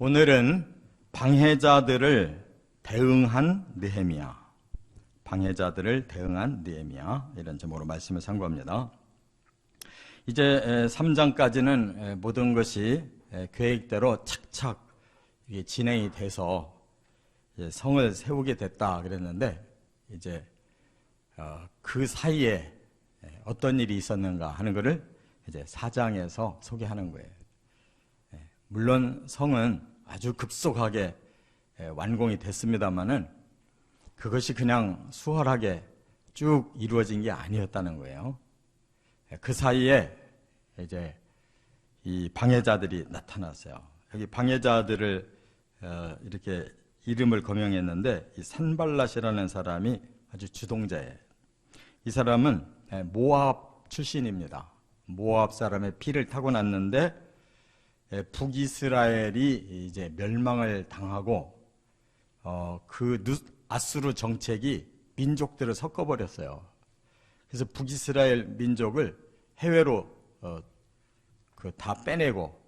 오늘은 방해자들을 대응한 느헤미야. 방해자들을 대응한 느헤미야. 이런 제목으로 말씀을 상고합니다. 이제 3장까지는 모든 것이 계획대로 착착 진행이 돼서 성을 세우게 됐다 그랬는데, 이제 그 사이에 어떤 일이 있었는가 하는 것을 이제 4장에서 소개하는 거예요. 물론 성은 아주 급속하게 완공이 됐습니다만은 그것이 그냥 수월하게 쭉 이루어진 게 아니었다는 거예요. 그 사이에 이제 이 방해자들이 나타났어요. 여기 방해자들을 이렇게 이름을 거명했는데, 이 산발랏이라는 사람이 아주 주동자예요. 이 사람은 모압 출신입니다. 모압 사람의 피를 타고났는데 북이스라엘이 이제 멸망을 당하고 그 아수르 정책이 민족들을 섞어버렸어요. 그래서 북이스라엘 민족을 해외로 다 빼내고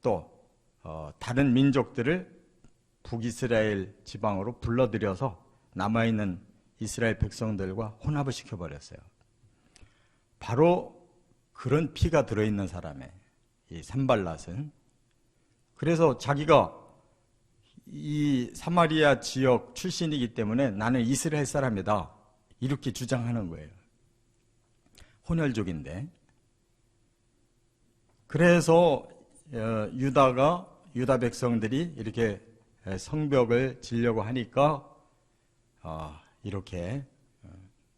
또 다른 민족들을 북이스라엘 지방으로 불러들여서 남아있는 이스라엘 백성들과 혼합을 시켜버렸어요. 바로 그런 피가 들어있는 사람의 이 산발랏은, 그래서 자기가 이 사마리아 지역 출신이기 때문에 나는 이스라엘 사람이다 이렇게 주장하는 거예요. 혼혈족인데. 그래서 유다 백성들이 이렇게 성벽을 지려고 하니까 이렇게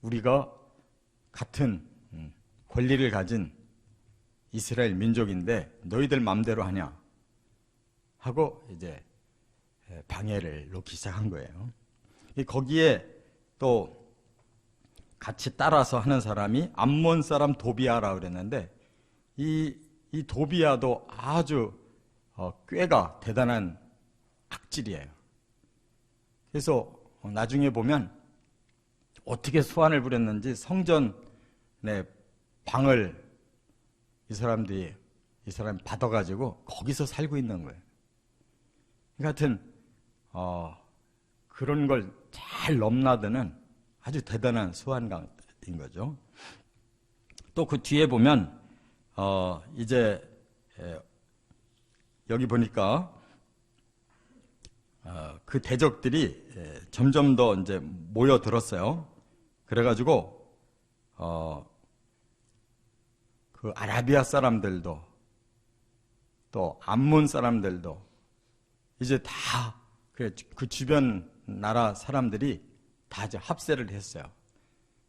우리가 같은 권리를 가진 이스라엘 민족인데 너희들 맘대로 하냐 하고 이제 방해를 놓기 시작한 거예요. 거기에 또 같이 따라서 하는 사람이 암몬 사람 도비아라고 그랬는데, 이 도비아도 아주 꾀가 대단한 악질이에요. 그래서 나중에 보면 어떻게 소환을 부렸는지 성전의 방을 이 사람이 받아가지고 거기서 살고 있는 거예요. 하여튼 그런 걸 잘 넘나드는 아주 대단한 수환가인 거죠. 또 그 뒤에 보면 이제 여기 보니까 그 대적들이 점점 더 이제 모여들었어요. 그래가지고 그 아라비아 사람들도 또 암몬 사람들도 이제 다 그 주변 나라 사람들이 다 이제 합세를 했어요.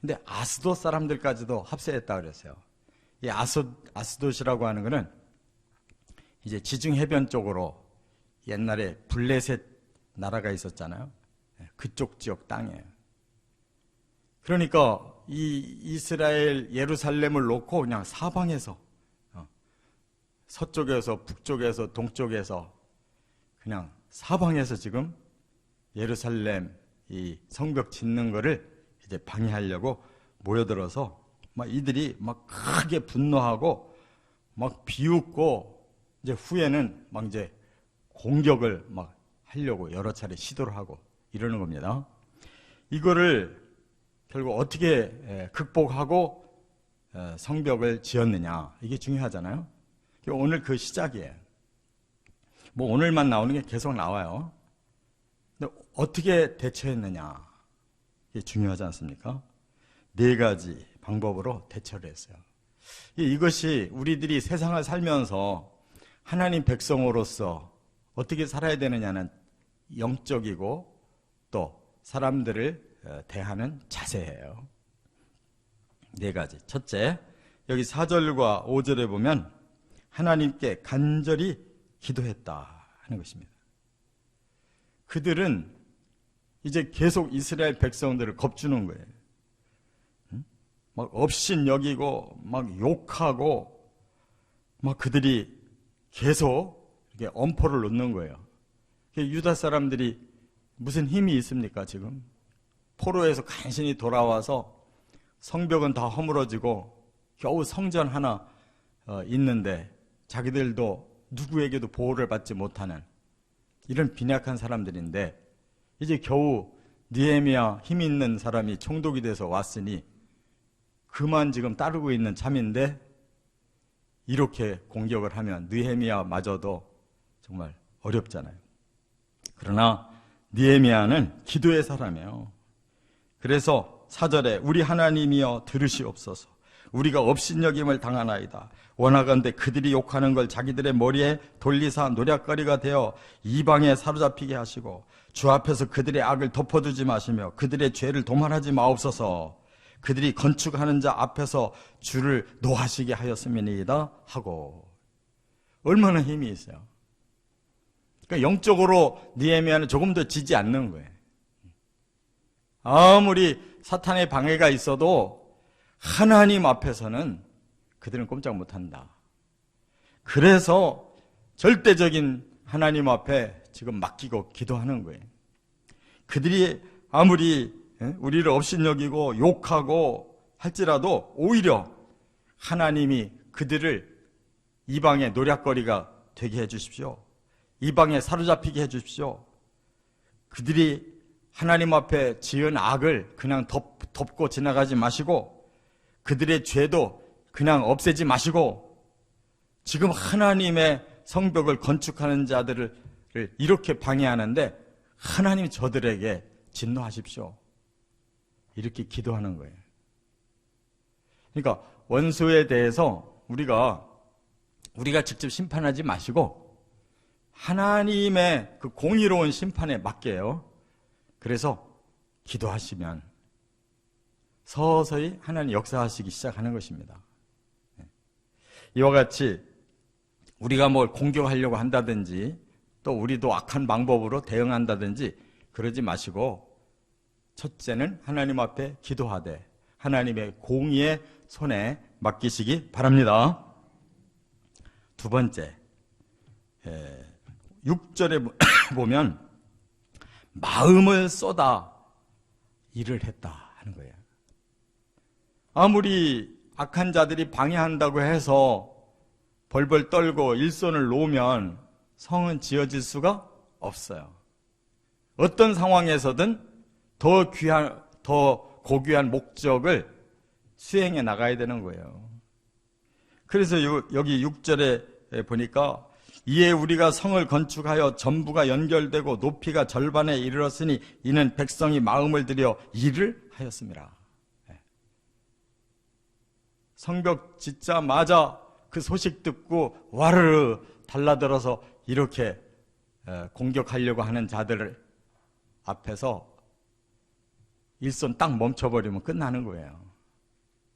근데 아스돗 사람들까지도 합세했다 그랬어요. 이 아스돗이라고 하는 거는 이제 지중 해변 쪽으로 옛날에 블레셋 나라가 있었잖아요. 그쪽 지역 땅이에요. 그러니까 이 이스라엘 예루살렘을 놓고 그냥 사방에서 서쪽에서 북쪽에서 동쪽에서 그냥 사방에서 지금 예루살렘 이 성벽 짓는 거를 이제 방해하려고 모여들어서 막 이들이 막 크게 분노하고 막 비웃고, 이제 후에는 막 이제 공격을 막 하려고 여러 차례 시도를 하고 이러는 겁니다. 이거를 결국 어떻게 극복하고 성벽을 지었느냐, 이게 중요하잖아요. 오늘 그 시작이에요. 뭐 오늘만 나오는 게 계속 나와요. 근데 어떻게 대처했느냐, 이게 중요하지 않습니까? 4가지 방법으로 대처를 했어요. 이것이 우리들이 세상을 살면서 하나님 백성으로서 어떻게 살아야 되느냐는 영적이고 또 사람들을 대하는 자세예요. 4가지. 첫째, 여기 4절과 5절에 보면 하나님께 간절히 기도했다 하는 것입니다. 그들은 이제 계속 이스라엘 백성들을 겁주는 거예요. 막 업신여기고 막 욕하고 막 그들이 계속 이렇게 엄포를 놓는 거예요. 유다 사람들이 무슨 힘이 있습니까? 지금 포로에서 간신히 돌아와서 성벽은 다 허물어지고 겨우 성전 하나 있는데 자기들도 누구에게도 보호를 받지 못하는 이런 빈약한 사람들인데 이제 겨우 느헤미야 힘 있는 사람이 총독이 돼서 왔으니 그만 지금 따르고 있는 참인데 이렇게 공격을 하면 느헤미야마저도 정말 어렵잖아요. 그러나 느헤미야는 기도의 사람이에요. 그래서 4절에 우리 하나님이여 들으시옵소서. 우리가 업신여김을 당하나이다. 원하건대 그들이 욕하는 걸 자기들의 머리에 돌리사 노략거리가 되어 이방에 사로잡히게 하시고 주 앞에서 그들의 악을 덮어두지 마시며 그들의 죄를 도말하지 마옵소서. 그들이 건축하는 자 앞에서 주를 노하시게 하였음이니이다 하고. 얼마나 힘이 있어요. 그러니까 영적으로 느헤미야는 조금 더 지지 않는 거예요. 아무리 사탄의 방해가 있어도 하나님 앞에서는 그들은 꼼짝 못한다. 그래서 절대적인 하나님 앞에 지금 맡기고 기도하는 거예요. 그들이 아무리 우리를 업신여기고 욕하고 할지라도 오히려 하나님이 그들을 이방의 노략거리가 되게 해주십시오. 이방에 사로잡히게 해주십시오. 그들이 하나님 앞에 지은 악을 그냥 덮고 지나가지 마시고 그들의 죄도 그냥 없애지 마시고 지금 하나님의 성벽을 건축하는 자들을 이렇게 방해하는데 하나님이 저들에게 진노하십시오. 이렇게 기도하는 거예요. 그러니까 원수에 대해서 우리가 직접 심판하지 마시고 하나님의 그 공의로운 심판에 맡겨요. 그래서 기도하시면 서서히 하나님 역사하시기 시작하는 것입니다. 이와 같이 우리가 뭘 공격하려고 한다든지 또 우리도 악한 방법으로 대응한다든지 그러지 마시고 첫째는 하나님 앞에 기도하되 하나님의 공의의 손에 맡기시기 바랍니다. 두 번째, 6절에 보면 마음을 쏟아 일을 했다 하는 거예요. 아무리 악한 자들이 방해한다고 해서 벌벌 떨고 일손을 놓으면 성은 지어질 수가 없어요. 어떤 상황에서든 더 고귀한 목적을 수행해 나가야 되는 거예요. 그래서 여기 6절에 보니까 이에 우리가 성을 건축하여 전부가 연결되고 높이가 절반에 이르렀으니 이는 백성이 마음을 들여 일을 하였습니다. 성벽 짓자마자 그 소식 듣고 와르르 달라들어서 이렇게 공격하려고 하는 자들 앞에서 일손 딱 멈춰버리면 끝나는 거예요.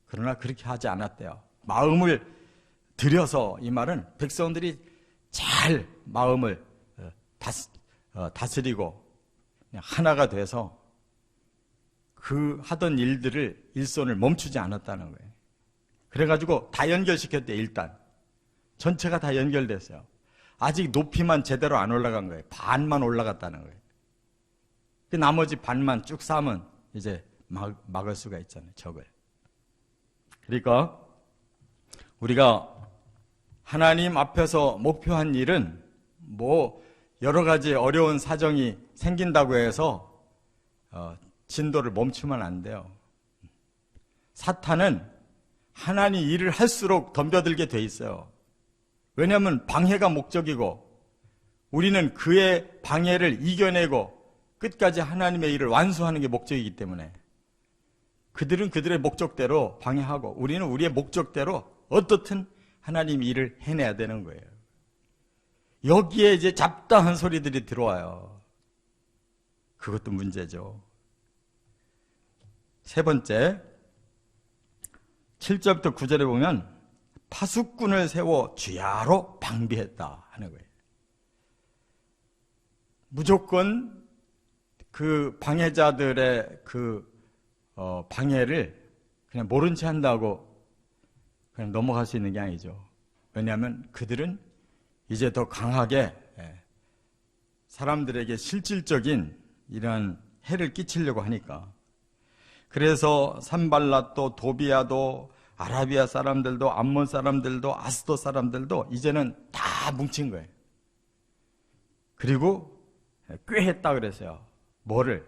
그러나 그렇게 하지 않았대요. 마음을 들여서, 이 말은 백성들이 잘 마음을 다스리고 하나가 돼서 그 하던 일들을 일손을 멈추지 않았다는 거예요. 그래가지고 다 연결시켰대요. 일단 전체가 다 연결됐어요. 아직 높이만 제대로 안 올라간 거예요. 반만 올라갔다는 거예요. 그 나머지 반만 쭉 쌓으면 이제 막을 수가 있잖아요. 적을. 그러니까 우리가 하나님 앞에서 목표한 일은 뭐 여러 가지 어려운 사정이 생긴다고 해서 진도를 멈추면 안 돼요. 사탄은 하나님 일을 할수록 덤벼들게 돼 있어요. 왜냐하면 방해가 목적이고 우리는 그의 방해를 이겨내고 끝까지 하나님의 일을 완수하는 게 목적이기 때문에 그들은 그들의 목적대로 방해하고 우리는 우리의 목적대로 어떻든 하나님 일을 해내야 되는 거예요. 여기에 이제 잡다한 소리들이 들어와요. 그것도 문제죠. 세 번째, 7절부터 9절에 보면 파수꾼을 세워 주야로 방비했다 하는 거예요. 무조건 그 방해자들의 그 방해를 그냥 모른 채 한다고 그냥 넘어갈 수 있는 게 아니죠. 왜냐하면 그들은 이제 더 강하게 사람들에게 실질적인 이런 해를 끼치려고 하니까. 그래서 산발랏도 도비아도 아라비아 사람들도 암몬 사람들도 아스도 사람들도 이제는 다 뭉친 거예요. 그리고 꾀했다 그랬어요. 뭐를?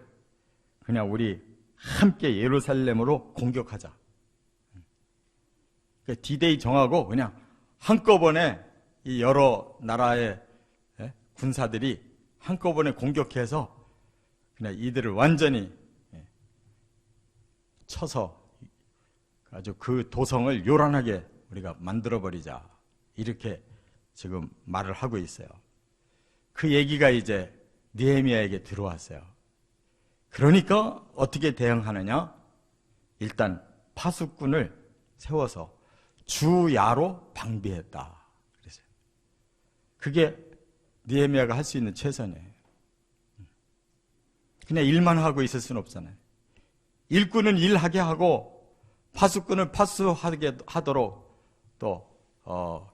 그냥 우리 함께 예루살렘으로 공격하자. D-Day 정하고 그냥 한꺼번에 이 여러 나라의 군사들이 한꺼번에 공격해서 그냥 이들을 완전히 쳐서 아주 그 도성을 요란하게 우리가 만들어버리자. 이렇게 지금 말을 하고 있어요. 그 얘기가 이제 느헤미야에게 들어왔어요. 그러니까 어떻게 대응하느냐? 일단 파수꾼을 세워서 주야로 방비했다. 그랬어요. 그게 느헤미야가 할 수 있는 최선이에요. 그냥 일만 하고 있을 수는 없잖아요. 일꾼은 일하게 하고 파수꾼을 파수하게 하도록 또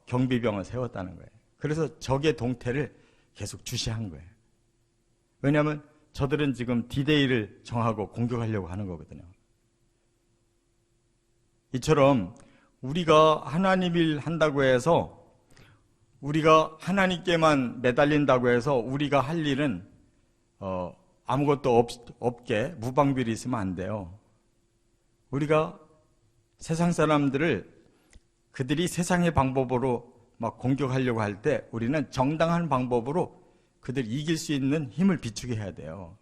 경비병을 세웠다는 거예요. 그래서 적의 동태를 계속 주시한 거예요. 왜냐하면 저들은 지금 D-Day를 정하고 공격하려고 하는 거거든요. 이처럼 우리가 하나님 일 한다고 해서 우리가 하나님께만 매달린다고 해서 우리가 할 일은 아무것도 없게 무방비로 있으면 안 돼요. 우리가 세상 사람들을 그들이 세상의 방법으로 막 공격하려고 할 때 우리는 정당한 방법으로 그들 이길 수 있는 힘을 비추게 해야 돼요.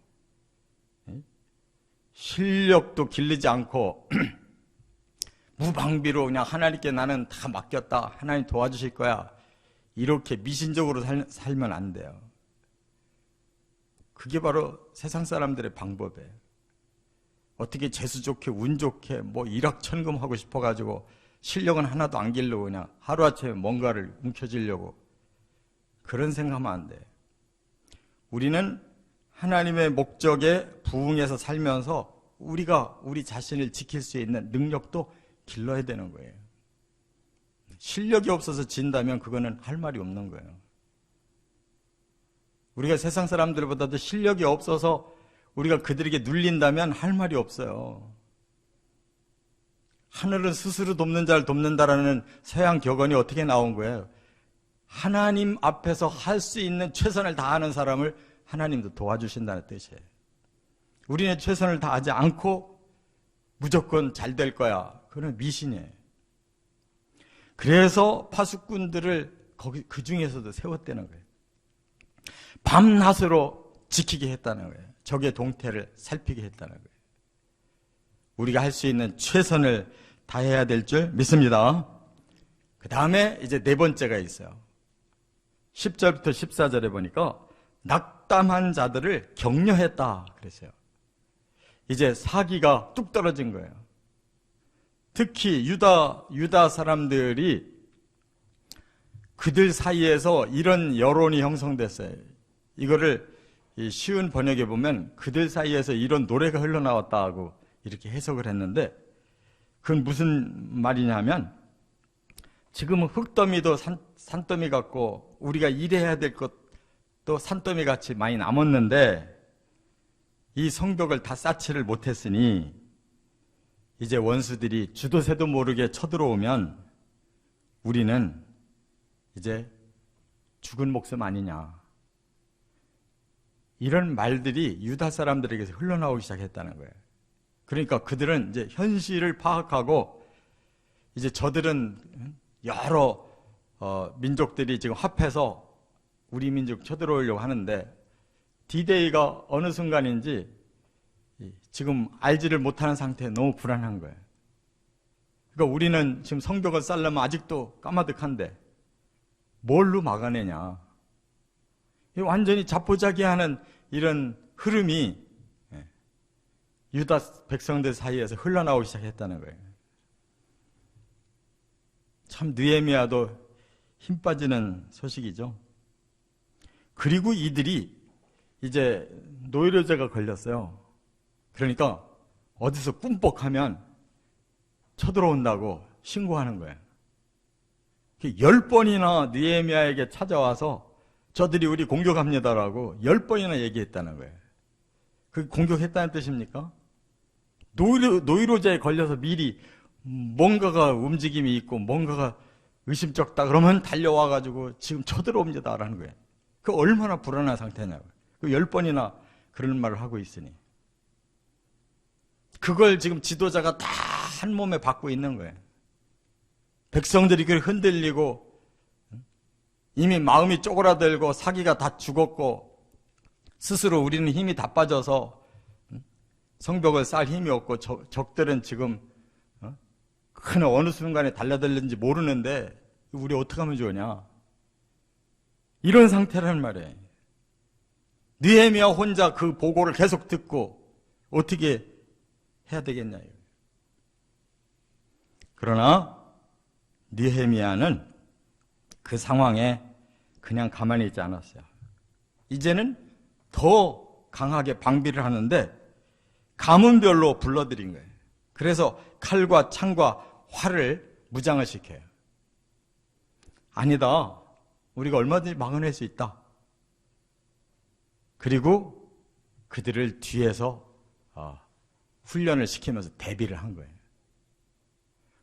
실력도 기르지 않고 무방비로 그냥 하나님께 나는 다 맡겼다. 하나님 도와주실 거야. 이렇게 미신적으로 살면 안 돼요. 그게 바로 세상 사람들의 방법이에요. 어떻게 재수 좋게 운 좋게 뭐 일확천금 하고 싶어가지고 실력은 하나도 안 기르고 그냥 하루아침에 뭔가를 움켜쥐려고 그런 생각하면 안 돼요. 우리는 하나님의 목적에 부응해서 살면서 우리가 우리 자신을 지킬 수 있는 능력도 길러야 되는 거예요. 실력이 없어서 진다면 그거는 할 말이 없는 거예요. 우리가 세상 사람들보다도 실력이 없어서 우리가 그들에게 눌린다면 할 말이 없어요. 하늘은 스스로 돕는 자를 돕는다라는 서양 격언이 어떻게 나온 거예요? 하나님 앞에서 할 수 있는 최선을 다하는 사람을 하나님도 도와주신다는 뜻이에요. 우리는 최선을 다하지 않고 무조건 잘 될 거야. 그건 미신이에요. 그래서 파수꾼들을 그 중에서도 세웠다는 거예요. 밤낮으로 지키게 했다는 거예요. 적의 동태를 살피게 했다는 거예요. 우리가 할 수 있는 최선을 다해야 될 줄 믿습니다. 그 다음에 이제 네 번째가 있어요. 10절부터 14절에 보니까 낙담한 자들을 격려했다 그랬어요. 이제 사기가 뚝 떨어진 거예요. 특히 유다 사람들이 그들 사이에서 이런 여론이 형성됐어요. 이거를 쉬운 번역에 보면 그들 사이에서 이런 노래가 흘러나왔다고 이렇게 해석을 했는데 그건 무슨 말이냐면 지금은 흙더미도 산더미 같고 우리가 일해야 될 것도 산더미 같이 많이 남았는데 이 성벽을 다 쌓지를 못했으니 이제 원수들이 주도새도 모르게 쳐들어오면 우리는 이제 죽은 목숨 아니냐. 이런 말들이 유다 사람들에게서 흘러나오기 시작했다는 거예요. 그러니까 그들은 이제 현실을 파악하고 이제 저들은 여러 민족들이 지금 합해서 우리 민족 쳐들어오려고 하는데 D-Day가 어느 순간인지 지금 알지를 못하는 상태에 너무 불안한 거예요. 그러니까 우리는 지금 성벽을 쌓려면 아직도 까마득한데 뭘로 막아내냐. 완전히 자포자기하는 이런 흐름이 유다 백성들 사이에서 흘러나오기 시작했다는 거예요. 참 느헤미야도 힘 빠지는 소식이죠. 그리고 이들이 이제 노이로제가 걸렸어요. 그러니까 어디서 꿈뻑하면 쳐들어온다고 신고하는 거예요. 10번이나 느헤미야에게 찾아와서 저들이 우리 공격합니다라고 10번이나 얘기했다는 거예요. 그게 공격했다는 뜻입니까? 노이로제에 걸려서 미리 뭔가가 움직임이 있고 뭔가가 의심쩍다 그러면 달려와가지고 지금 쳐들어옵니다라는 거예요. 그 얼마나 불안한 상태냐고요. 그 10번이나 그런 말을 하고 있으니. 그걸 지금 지도자가 다 한 몸에 받고 있는 거예요. 백성들이 그걸 흔들리고 이미 마음이 쪼그라들고 사기가 다 죽었고 스스로 우리는 힘이 다 빠져서 성벽을 쌓을 힘이 없고 적들은 지금 어느 순간에 달려들는지 모르는데 우리 어떻게 하면 좋으냐. 이런 상태라는 말이에요. 느헤미야 혼자 그 보고를 계속 듣고 어떻게 해야 되겠냐. 그러나 느헤미야는 그 상황에 그냥 가만히 있지 않았어요. 이제는 더 강하게 방비를 하는데 가문별로 불러들인 거예요. 그래서 칼과 창과 활을 무장을 시켜요. 아니다. 우리가 얼마든지 막아낼 수 있다. 그리고 그들을 뒤에서 훈련을 시키면서 대비를 한 거예요.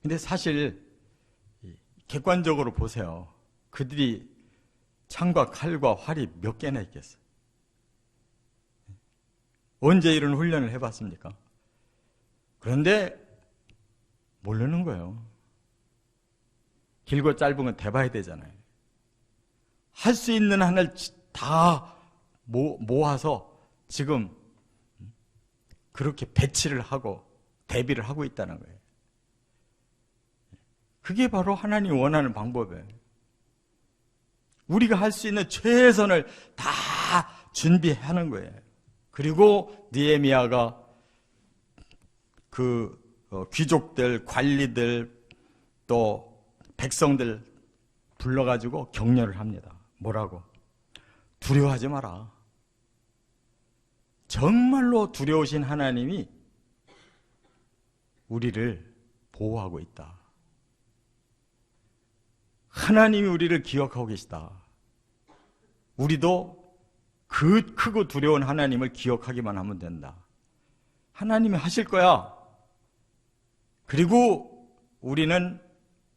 근데 사실 객관적으로 보세요. 그들이 창과 칼과 활이 몇 개나 있겠어요? 언제 이런 훈련을 해봤습니까? 그런데 모르는 거예요. 길고 짧은 건 대봐야 되잖아요. 할 수 있는 한을 다 모아서 지금 그렇게 배치를 하고 대비를 하고 있다는 거예요. 그게 바로 하나님이 원하는 방법이에요. 우리가 할 수 있는 최선을 다 준비하는 거예요. 그리고 느헤미야가 그 귀족들, 관리들, 또 백성들 불러가지고 격려를 합니다. 뭐라고? 두려워하지 마라. 정말로 두려우신 하나님이 우리를 보호하고 있다. 하나님이 우리를 기억하고 계시다. 우리도 그 크고 두려운 하나님을 기억하기만 하면 된다. 하나님이 하실 거야. 그리고 우리는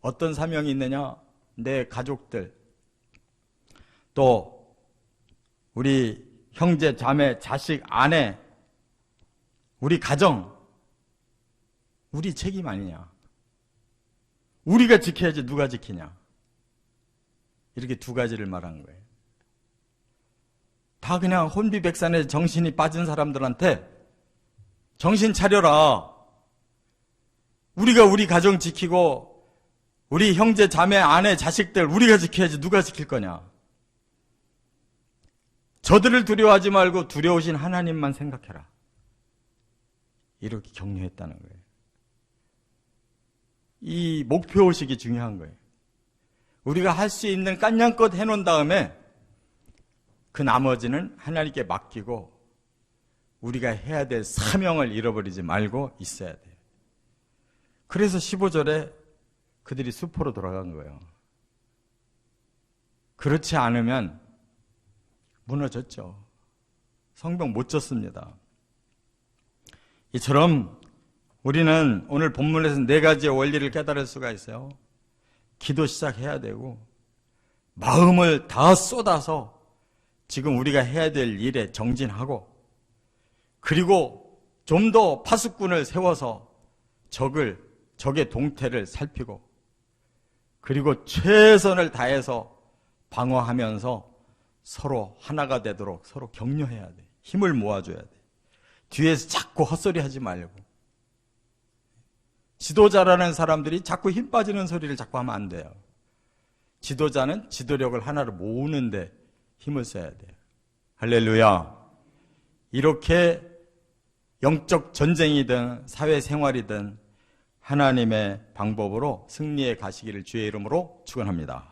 어떤 사명이 있느냐? 내 가족들, 또 우리 형제, 자매, 자식, 아내, 우리 가정, 우리 책임 아니냐? 우리가 지켜야지 누가 지키냐? 이렇게 두 가지를 말한 거예요. 다 그냥 혼비백산에 정신이 빠진 사람들한테 정신 차려라. 우리가 우리 가정 지키고 우리 형제, 자매, 아내, 자식들 우리가 지켜야지 누가 지킬 거냐. 저들을 두려워하지 말고 두려우신 하나님만 생각해라. 이렇게 격려했다는 거예요. 이 목표의식이 중요한 거예요. 우리가 할 수 있는 깐냥껏 해놓은 다음에 그 나머지는 하나님께 맡기고 우리가 해야 될 사명을 잃어버리지 말고 있어야 돼요. 그래서 15절에 그들이 수포로 돌아간 거예요. 그렇지 않으면 무너졌죠. 성벽 못 졌습니다. 이처럼 우리는 오늘 본문에서 4가지의 원리를 깨달을 수가 있어요. 기도 시작해야 되고 마음을 다 쏟아서 지금 우리가 해야 될 일에 정진하고 그리고 좀 더 파수꾼을 세워서 적의 동태를 살피고 그리고 최선을 다해서 방어하면서 서로 하나가 되도록 서로 격려해야 돼. 힘을 모아줘야 돼. 뒤에서 자꾸 헛소리 하지 말고. 지도자라는 사람들이 자꾸 힘 빠지는 소리를 자꾸 하면 안 돼요. 지도자는 지도력을 하나로 모으는데 힘을 써야 돼요. 할렐루야. 이렇게 영적 전쟁이든 사회생활이든 하나님의 방법으로 승리해 가시기를 주의 이름으로 축원합니다.